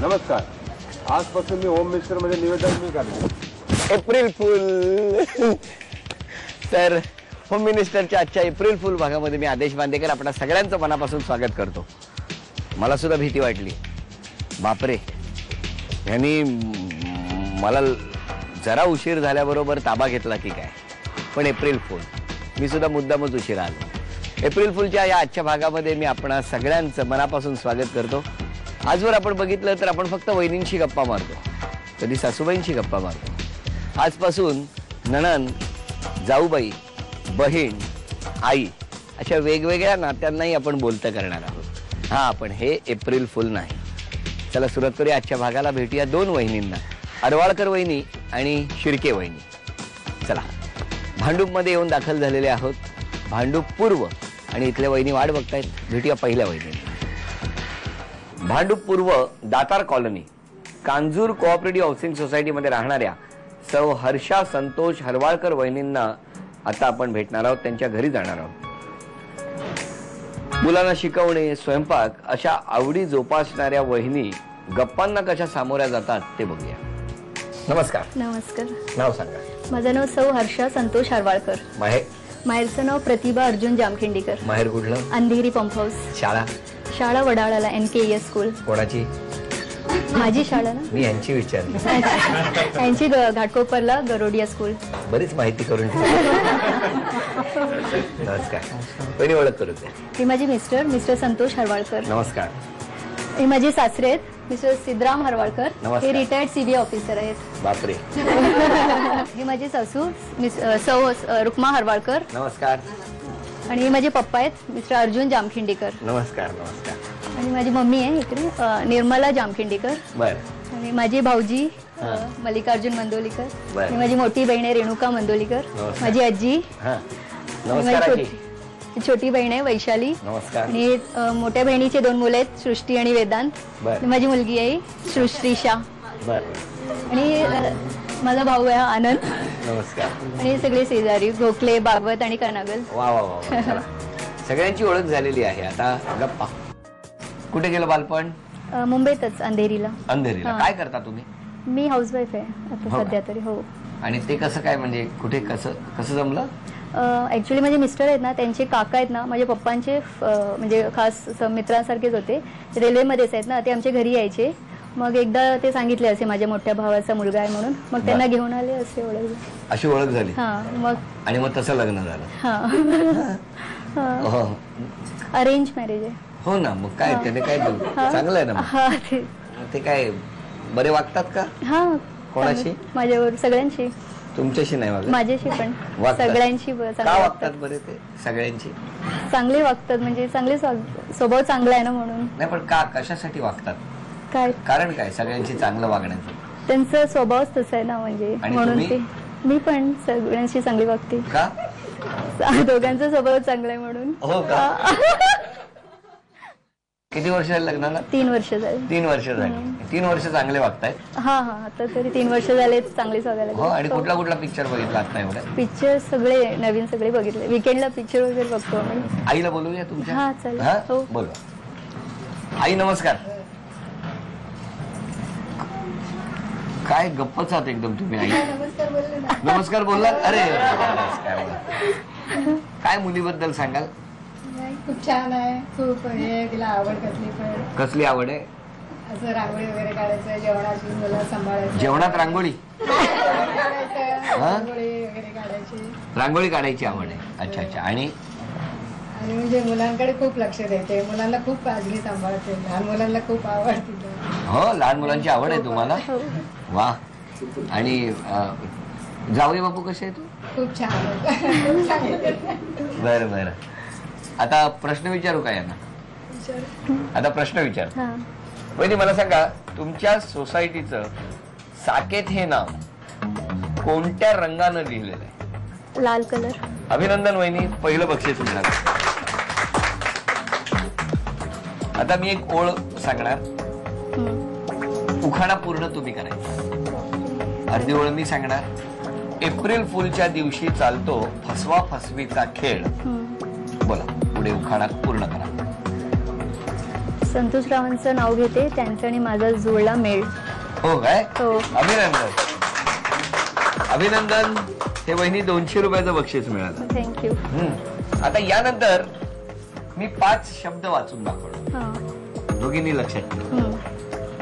नमस्कार. आजपासून मी home minister मध्ये निवेदन मी काढले. April fool. तर होम मिनिस्टरच्या आजच्या एप्रिल फुल भागामध्ये मी आदेश बांदेकर आपल्या सगळ्यांचं मनापासून स्वागत करतो. मला सुद्धा भीती वाटली. बापरे, यांनी मला जरा उशीर झाल्याबरोबर ताबा घेतला की काय. पण एप्रिल फुल, मी सुद्धा मुद्दामच उशीर आलो. एप्रिल फुलच्या या आजच्या भागामध्ये मी आपणा सगळ्यांचं मनापासून स्वागत करतो. आजवर आपण बघितलं तर आपण फक्त वहिनींशी गप्पा मारतो, कधी सासूबाईंशी गप्पा मारतो. आजपासून नणंद, जाऊबाई, बहीण, आई अशा वेगवेगळ्या नात्यांनाही आपण बोलतं करणार आहोत. हां, पण हे एप्रिल फुल नाही. चला सुरुवात करूया आजच्या भागाला. भेटूया दोन वहिनींना, अरवाळकर वहिनी आणि शिर्के वहिनी. चला, भांडूपमध्ये येऊन दाखल झालेले आहोत. भांडूप पूर्व आणि इथल्या वहिनी वाट बघतायत. भेटूया पहिल्या वहिनी. भांडूप पूर्व Datar colony, Kanjur cooperative housing सोसायटीमध्ये राहणाऱ्या सौ हर्षा संतोष हरवाळकर वहिनींना आता आपण भेटणार आहोत. त्यांच्या घरी जाणार आहोत. मुलांना शिकवणे, स्वयंपाक अशा आवडी जोपासणाऱ्या वहिनी गप्पांना कशा सामोऱ्या जातात ते बघूया. नमस्कार. नमस्कार. नाव सांगा. माझं नाव सौ हर्षा संतोष हरवाळकर. माहेरचं नाव प्रतिभा अर्जुन जामखिंडीकर. माहेर कुठलं? Andheri pump house. शाळा वडाळाला NKES स्कूल. कोणाची? माझी शाळा ना. मी यांची विचारली. यांची घाटकोपरला गरोडिया स्कूल. बरीच माहिती करून नमस्कार. पहिली ओळख करू द्या. हे माझे मिस्टर संतोष हरवाळकर. नमस्कार. हे माझे सासरे आहेत मिस्टर सिद्धराम हरवाळकर. नमस्कार. हे रिटायर्ड CBI ऑफिसर आहेत. बापरे. हे माझे सासू सौ रुक्मा हरवाळकर. नमस्कार. आणि हे माझे पप्पा आहेत मिस्टर अर्जुन जामखिंडीकर. नमस्कार. नमस्कार. आणि माझी मम्मी आहे इकडे निर्मला जामखिंडीकर. बर. आणि माझी भाऊजी मल्लिकार्जुन मंदोलीकर. बर. आणि माझी मोठी बहीण आहे रेणुका मंदोलीकर. नमस्कार. माझी आजी. नमस्कार. माझी छोटी बहीण आहे वैशाली. नमस्कार. आणि मोठ्या बहिणीचे दोन मुलं आहेत सृष्टी आणि वेदांत. बर. माझी मुलगी आहे श्रीषा. बर. आणि माझा भाऊ आहे आनंद. नमस्कार. आणि सगळे शेजारी गोखले, भागवत आणि कर्नागल. वा वा वा. चला. सगळ्यांची ओळख झालेली आहे. आता गप्पा. कुठे गेलं बालपण? मुंबईतच अंधेरीला. अंधेरीला. काय करता तुम्ही? मी हाऊसवाईफ आहे आता सध्या तरी. हो. आणि ते कसं काय, म्हणजे कुठे कसं जमलं? ऍक्च्युली माझे मिस्टर आहेत ना, त्यांचे काका आहेत ना, माझ्या पप्पांचे म्हणजे खास मित्रांसारखेच होते. रेल्वेमध्येच आहेत ना, ते आमच्या घरी यायचे. मग एकदा ते सांगितले असे माझ्या मोठ्या भावाचा मुलगा आहे म्हणून, मग त्यांना घेऊन आले. अशी ओळख झाली. मग आणि मग तसं लग्न झालं. अरेंज मॅरेज आहे. हो ना. मग काय त्याने काय चांगलं आहे ना. ते काय बरे वागतात का? कोणाशी? माझ्यावर सगळ्यांशी. तुमच्याशी नाही वागत? माझ्याशी पण सगळ्यांशी. का वागतात बरे ते? सगळ्यांची चांगले वागतात, म्हणजे चांगले स्वभाव चांगला आहे ना म्हणून. नाही, पण का, कशासाठी वागतात? काय कारण काय चांगल्यांशी चांगलं वागण्याचं? त्यांचा स्वभावच तसा आहे ना, म्हणजे म्हणून ते. मी पण सगळ्यांशी चांगली वागते. का? दोघांचा स्वभाव चांगला आहे म्हणून. हो का? किती वर्ष झाले लग्नाला? 3 वर्ष झाले. 3 वर्ष झाली. 3 वर्ष चांगले वागतायत. आता तरी 3 वर्ष झाले चांगले वागायला. हो. आणि कुठला पिक्चर बघितला आता एवढा? पिक्चर सगळे नवीन सगळे बघितले. वीकेंडला पिक्चर वगैरे बघतो आम्ही. आईला बोलूया तुमच्या? हा चालेल. हो बोला. आई नमस्कार. काय गप्पच आहात एकदम तुम्ही आई. नमस्कार बोललात? अरे नमस्कार. काय मुलीबद्दल सांगाल? खूप छान आहे. खूप हे तिला आवड कसली पण. कसली आवड आहे? असं रांगोळी वगैरे काढायचं, जेवणाची मुलं सांभाळायचं. जेवणात रांगोळी? रांगोळी वगैरे काढायची. रांगोळी काढायची आवड आहे. अच्छा अच्छा. आणि म्हणजे मुलांकडे खूप लक्ष देते. मुलांना खूप काळजी सांभाळते. लहान मुलांना खूप आवडते. हो, लहान मुलांची आवड आहे तुम्हाला? वा. आणि जावई बापू कसे आहे? तू खूप छान. बरं बरं. आता प्रश्न विचारू का यांना? आता प्रश्न विचार. वहिनी मला सांगा, तुमच्या सोसायटीचं साकेत हे नाव कोणत्या रंगानं लिहिलेलं आहे? लाल कलर. अभिनंदन वहिनी, पहिलं बक्षीस मिळालं. आता मी एक ओळ सांगणार, उखाणा पूर्ण तुम्ही करायचा. अर्धी ओळ मी सांगणार. एप्रिल फुलच्या दिवशी चालतो फसवा फसवीचा खेळ. बोला, पुढे उखाणा पूर्ण करा. संतोष रावांचं नाव घेते. त्यांचं आणि माझा जुळला मेळ. हो काय? हो. अभिनंदन. अभिनंदन. हे वहिनी 200 रुपयाचं बक्षीस मिळालं. थँक्यू. आता यानंतर मी 5 शब्द वाचून दाखवणार. दोघींनी लक्षात ठेवा.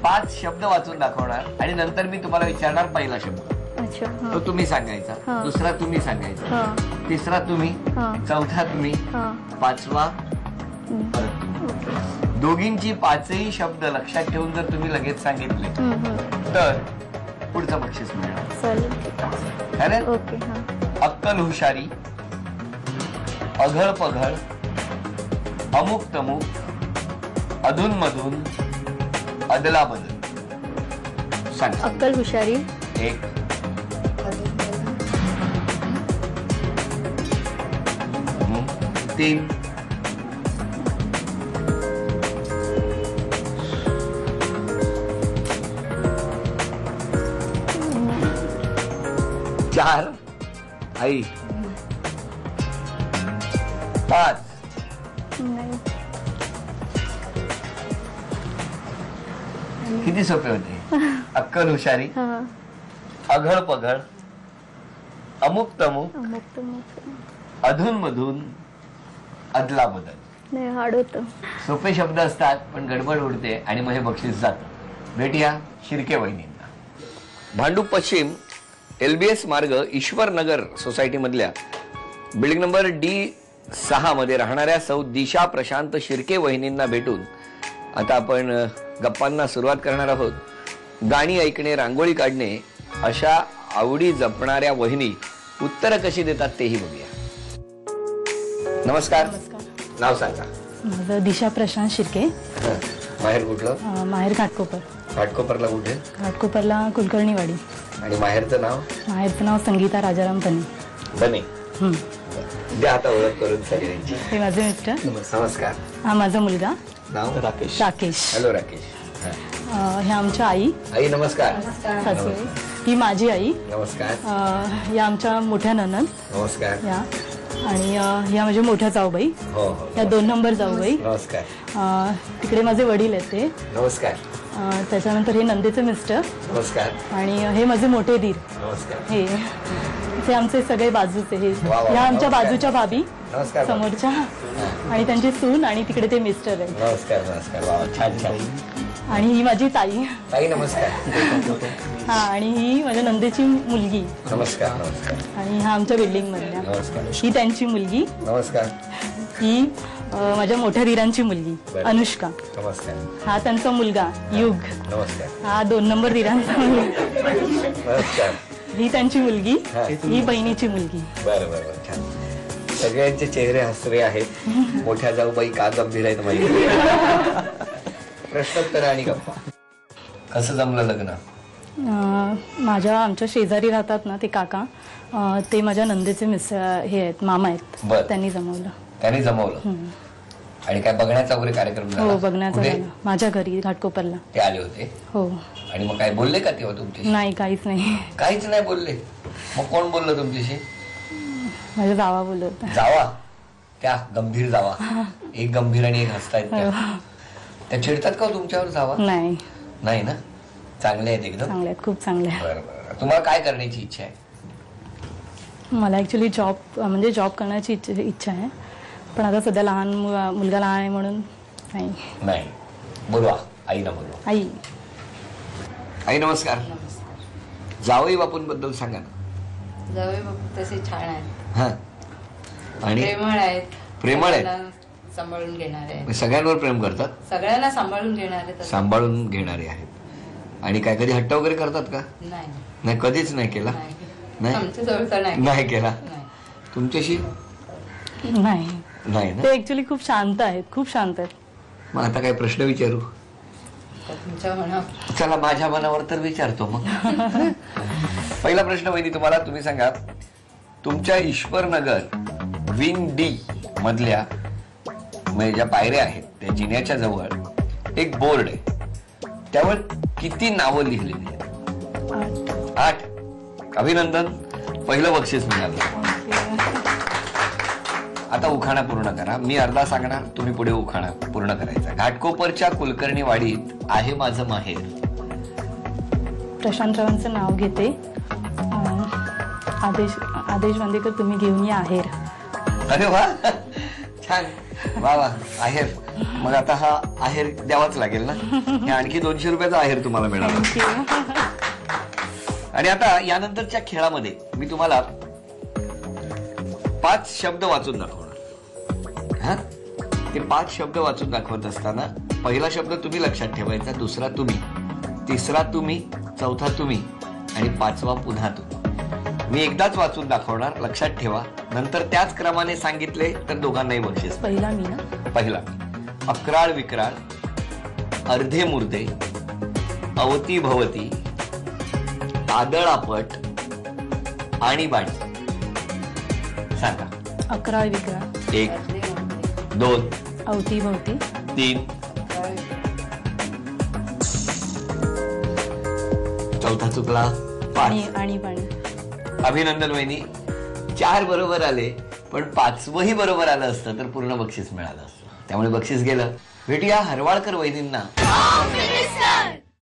5 शब्द वाचून दाखवणार आणि नंतर मी तुम्हाला विचारणार पहिला शब्द. अच्छा. तो तुम्ही सांगायचा, दुसरा तुम्ही सांगायचा, तिसरा तुम्ही, चौथा तुम्ही, पाचवा परत तुम्ही. दोघींची 5ही शब्द लक्षात ठेवून जर तुम्ही लगेच सांगितले तर पुढचं बक्षीस मिळणार. चालेल. ओके. अक्कल हुशारी, अघळ पघळ, अमुक तमुक, अधून मधून, अदला बदल. सांग. अक्कल हुशारी. 1 3 4 आई 5 नाही. किती सोपे होते. अक्कल हुशारी, अघळ पघळ, अमुक तमुक, अधून मधून, अदला बदल. नाही, हार्ड होतं. सोपे शब्द असतात पण गडबड उडते आणि मग हे बक्षीस जातं. भेटूया शिर्के वहिनींना. भांडूप पश्चिम LBS मार्ग ईश्वरनगर सोसायटी मधल्या बिल्डिंग नंबर D6 मध्ये राहणाऱ्या सौ दिशा प्रशांत शिर्के वहिनींना भेटून आता आपण गप्पांना सुरुवात करणार आहोत. गाणी ऐकणे, रांगोळी काढणे अशा आवडी जपणाऱ्या वहिनी उत्तरं कशी देतात तेही बघूया. नमस्कार. नाव सांगा. माझं दिशा प्रशांत शिर्के. माहेर कुठलं? माहेर घाटकोपर. घाटकोपरला कुठे? घाटकोपरला कुलकर्णीवाडी. आणि माहेरचं नाव? माहेरचं नाव संगीता राजाराम बने. बने. द्या आता ओळख करून सगळ्यांची. हे माझे मिस्टर. नमस्कार. हा माझा मुलगा. नाव? राकेश. राकेश. हॅलो राकेश. हे आमच्या आई. आई नमस्कार. सासू. ही माझी आई. नमस्कार. या आमच्या मोठ्या ननद. नमस्कार. या आणि ह्या माझ्या मोठ्या जाऊबाई. हो हो. या 2 नंबर जाऊबाई. नमस्कार. तिकडे माझे वडील आहेत ते. नमस्कार. त्याच्यानंतर हे नंदेचे मिस्टर. नमस्कार. आणि हे माझे मोठे दीर. नमस्कार. हे आमचे सगळे बाजूचे. हे ह्या आमच्या बाजूच्या भाभी. नमस्कार. समोरच्या. आणि त्यांची सून आणि तिकडे ते मिस्टर आहे. नमस्कार. नमस्कार. वा छान छान. आणि ही माझी ताई. ताई नमस्कार. हा आणि ही माझ्या नंदेची मुलगी. नमस्कार. नमस्कार. आणि हा आमच्या बिल्डिंग मधल्या. नमस्कार. ही त्यांची मुलगी. नमस्कार. ही माझ्या मोठ्या दीरांची मुलगी अनुष्का. नमस्कार. हा त्यांचा मुलगा युग. नमस्कार. हा 2 नंबर दीरांचा मुलगा. नमस्कार. ही त्यांची मुलगी. ही बहिणीची मुलगी. बरं बरं बरं. छान. सगळ्यांचे चेहरे हसरे आहेत. मोठ्या जाऊबाई का गंभीर आहेत माहिती. प्रश्नोत्तर आणि गप्पा. कसं जमलं लग्न? आमच्या शेजारी राहतात ना ते काका. ते माझ्या नंदेचे हे आहेत, मामा आहेत. त्यांनी जमवलं. त्यांनी जमवलं. आणि काय बघण्याचा वगैरे कार्यक्रम झाला? हो, बघण्याचा झाला. माझ्या घरी घाटकोपरला ते आले होते. हो. आणि मग काय बोलले का तेव्हा तुमच्याशी? नाही, काहीच नाही. काहीच नाही बोलले. मग कोण बोललं तुमच्याशी? माझ्या जावा बोलत. जावा? त्या गंभीर जावा. एक गंभीर आणि एक हसतायत. त्या चिडतात का तुमच्यावर जावा? नाही. नाही ना? चांगले आहेत एकदम. चांगले आहेत, खूप चांगले आहेत. बरं बरं. तुम्हाला काय करण्याची इच्छा आहे? मला ऍक्च्युली जॉब करण्याची इच्छा आहे. पण आता सध्या मुलगा लहान आहे म्हणून नाही. बोलवा आईला. बोलवा आई. आई नमस्कार. जावई बापूंबद्दल सांगा ना. जावई बापू तसे छान आहेत. हा. आणि प्रेमळ आहेत. प्रेमळ आहेत. सगळ्यांना सांभाळून घेणारे आहेत. सगळ्यांवर प्रेम करतात. सगळ्यांना सांभाळून घेणारे. सांभाळून घेणारे आहेत. आणि काय कधी हट्ट वगैरे करतात का? नाही. कधीच नाही केला. नाही. आमच्या जवळचा नाही केला. तुमच्याशी नाही. नाही ना? ते ऍक्च्युली खूप शांत आहेत, खूप शांत आहेत. मग आता काय प्रश्न विचारू? तुमच्या मनावर. चला माझ्या मनावर तर विचारतो मग. पहिला प्रश्न वहिनी तुम्हाला. तुम्ही सांगा तुमच्या ईश्वरनगर विंग D मधल्या म्हणजे ज्या पायऱ्या आहेत त्या जिन्याच्या जवळ एक बोर्ड आहे. त्यावर किती नावं लिहिलेली आहेत? 8. अभिनंदन. पहिलं बक्षीस मिळालं. आता उखाणा पूर्ण करा. मी अर्धा सांगणार, तुम्ही पुढे उखाणा पूर्ण करायचा. घाटकोपरच्या कुलकर्णी वाडीत आहे माझं माहेर. प्रशांतरावांचं नाव घेते. आदेश बांदेकर तुम्ही घेऊन या आहेर. अरे वा, छान. वा वा, आहेर. मग आता हा आहेर द्यावाच लागेल ना. हे आणखी 200 रुपयाचा आहेर तुम्हाला मिळाला. थँक्यू. आणि आता यानंतरच्या खेळामध्ये मी तुम्हाला 5 शब्द वाचून दाखवणार. हा, ते 5 शब्द वाचून दाखवत असताना पहिला शब्द तुम्ही लक्षात ठेवायचा, दुसरा तुम्ही, तिसरा तुम्ही, चौथा तुम्ही आणि 5वा पुन्हा तुम्ही. मी एकदाच वाचून दाखवणार, लक्षात ठेवा. नंतर त्याच क्रमाने सांगितले तर दोघांनाही बक्षीस. पहिला मी ना. पहिला अक्राळ विक्राळ, अर्धे मुर्दे, अवती भवती, आदळापट, आणीबाणी. सांगा. अकराळ विक्राळ, 1 2 अवतीभवती, 3, चौथा चुकला, 5. आणि पाणी. अभिनंदन वहिनी, 4 बरोबर आले, पण 5वंही बरोबर आलं असतं तर पूर्ण बक्षीस मिळालं असतं. त्यामुळे बक्षीस गेलं. भेटूया हरवाळकर वहिनींना.